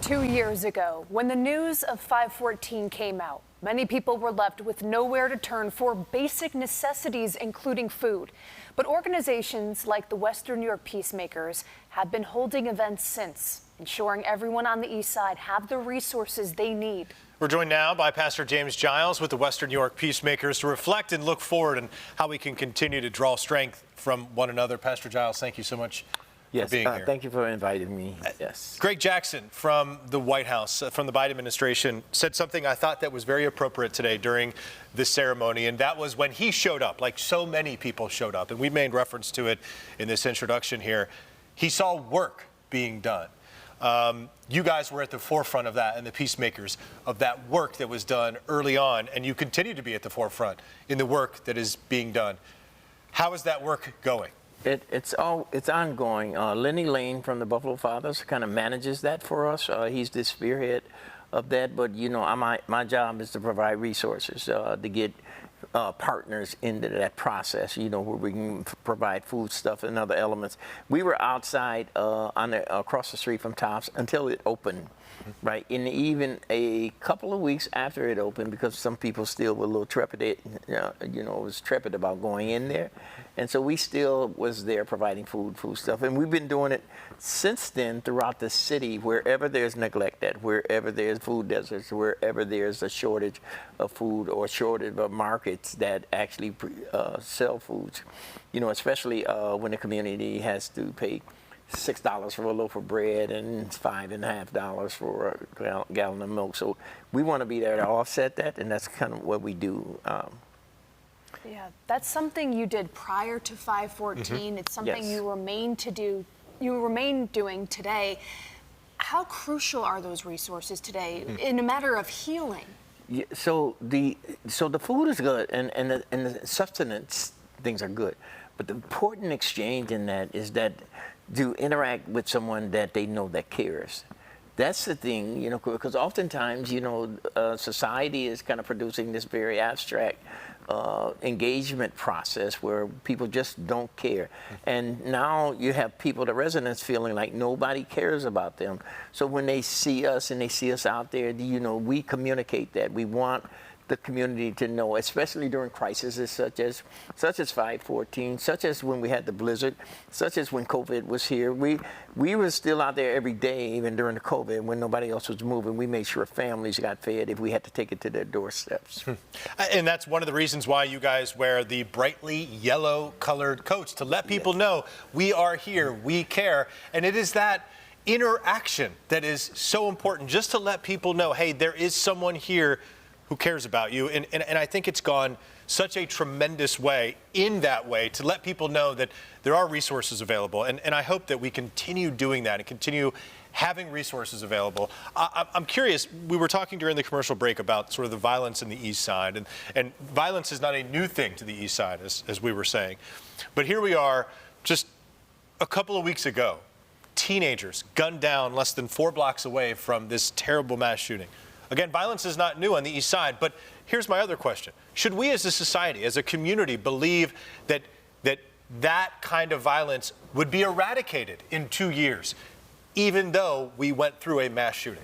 2 years ago, when the news of 514 came out, many people were left with nowhere to turn for basic necessities, including food. But organizations like the Western New York Peacemakers have been holding events since, ensuring everyone on the East Side have the resources they need. We're joined now by Pastor James Giles with the Western New York Peacemakers to reflect and look forward and how we can continue to draw strength from one another. Pastor Giles, thank you so much. Yes, for being here. Thank you for inviting me. Yes. Greg Jackson from the White House, from the Biden administration, said something I thought that was very appropriate today during this ceremony, and that was when he showed up, like so many people showed up, and we made reference to it in this introduction here. He saw work being done. You guys were at the forefront of that, and the peacemakers of that work that was done early on, and you continue to be at the forefront in the work that is being done. How is that work going? It's ongoing. Lenny Lane from the Buffalo Fathers kind of manages that for us. He's the spearhead of that. But you know, my job is to provide resources to get partners into that process. You know, where we can provide food stuff and other elements. We were outside across the street from Tops until it opened. Right, and even a couple of weeks after it opened, because some people still were a little trepidate, was trepid about going in there, and so we still was there providing food stuff, and we've been doing it since then throughout the city, wherever there's neglect, wherever there's food deserts, wherever there's a shortage of food or shortage of markets that actually sell foods, especially when the community has to pay $6 for a loaf of bread and $5.50 for a gallon of milk. So we want to be there to offset that, and that's kind of what we do. Yeah, that's something you did prior to 514. It's something Yes. you remain doing today. How crucial are those resources today in a matter of healing? Yeah, so the food is good, and the sustenance things are good, but the important exchange in that is that to interact with someone that they know that cares. That's the thing, because oftentimes, society is kind of producing this very abstract engagement process where people just don't care. And now you have people, the residents, feeling like nobody cares about them. So when they see us and they see us out there, we communicate that. We want the community to know, especially during crises such as 514, such as when we had the blizzard, such as when COVID was here. We were still out there every day, even during the COVID, when nobody else was moving. We made sure families got fed if we had to take it to their doorsteps. And that's one of the reasons why you guys wear the brightly yellow colored coats, to let people know we are here, we care. And it is that interaction that is so important, just to let people know, hey, there is someone here who cares about you. And I think it's gone such a tremendous way in that way to let people know that there are resources available. And I hope that we continue doing that and continue having resources available. I'm curious, we were talking during the commercial break about sort of the violence in the East Side. And violence is not a new thing to the East Side, as we were saying. But here we are, just a couple of weeks ago, teenagers gunned down less than 4 blocks away from this terrible mass shooting. Again, violence is not new on the East Side, but here's my other question. Should we as a society, as a community, believe that kind of violence would be eradicated in 2 years, even though we went through a mass shooting?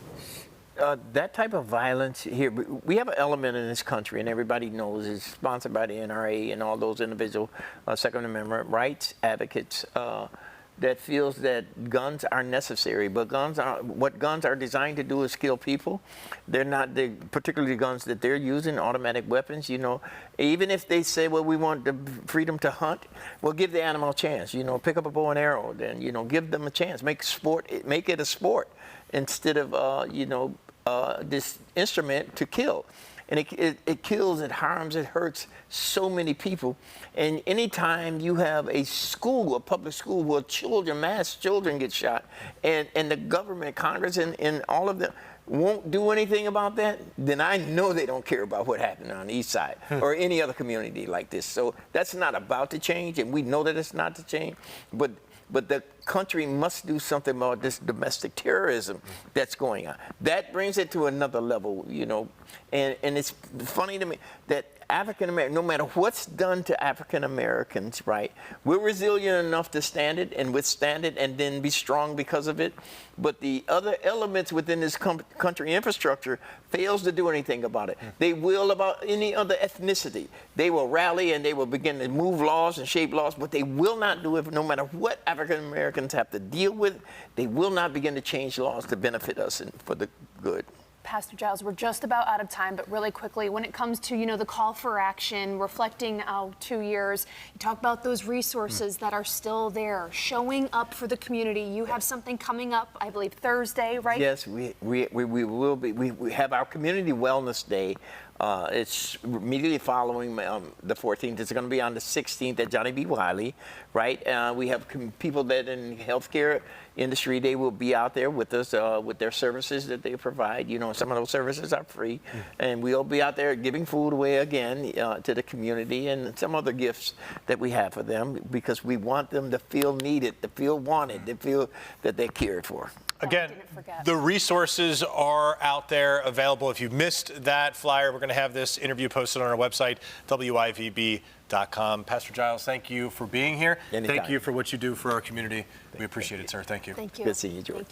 That type of violence here, we have an element in this country, and everybody knows it's sponsored by the NRA and all those individual Second Amendment rights advocates that feels that guns are necessary, but what guns are designed to do is kill people. They're not particularly guns that they're using, automatic weapons. Even if they say, well, we want the freedom to hunt, well, give the animal a chance. Pick up a bow and arrow, then give them a chance. Make it a sport instead of this instrument to kill. And it kills, it harms, it hurts so many people. And anytime you have a public school where mass children get shot, and the government, Congress, and all of them won't do anything about that, then I know they don't care about what happened on the East Side or any other community like this. So that's not about to change, and we know that it's not to change. But the country must do something about this domestic terrorism that's going on. That brings it to another level, And it's funny to me that African American, no matter what's done to African Americans, right, we're resilient enough to stand it and withstand it and then be strong because of it. But the other elements within this country infrastructure fails to do anything about it. They will about any other ethnicity. They will rally and they will begin to move laws and shape laws, but they will not do it no matter what African Americans have to deal with. They will not begin to change laws to benefit us and for the good. Pastor Giles, we're just about out of time, but really quickly, when it comes to, the call for action, reflecting 2 years, you talk about those resources that are still there, showing up for the community. You have something coming up, I believe, Thursday, right? Yes, we will be. We have our Community Wellness Day. It's immediately following the 14th. It's going to be on the 16th at Johnny B. Wiley, right? We have people that in healthcare industry, they will be out there with us with their services that they provide. Some of those services are free, and we'll be out there giving food away again to the community and some other gifts that we have for them because we want them to feel needed, to feel wanted, to feel that they're cared for. Again, the resources are out there available. If you missed that flyer, we're going to have this interview posted on our website, WIVB.com. Pastor Giles, thank you for being here. Anytime. Thank you for what you do for our community. We appreciate it, sir. Thank you. Thank you. Good seeing you, George. Thank you.